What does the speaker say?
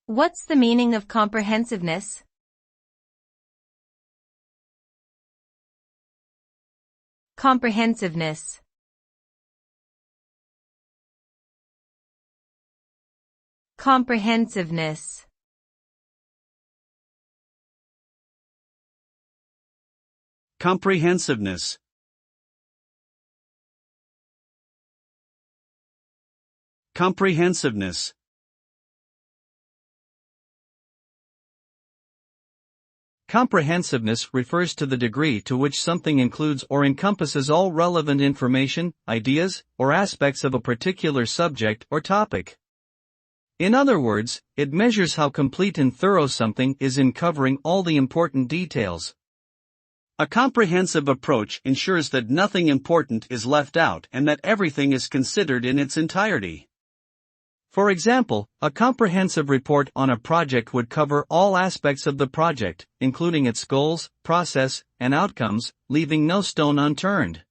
What's the meaning of comprehensiveness? Comprehensiveness. Comprehensiveness. Comprehensiveness. Comprehensiveness. Comprehensiveness refers to the degree to which something includes or encompasses all relevant information, ideas, or aspects of a particular subject or topic. In other words, it measures how complete and thorough something is in covering all the important details. A comprehensive approach ensures that nothing important is left out and that everything is considered in its entirety. For example, a comprehensive report on a project would cover all aspects of the project, including its goals, process, and outcomes, leaving no stone unturned.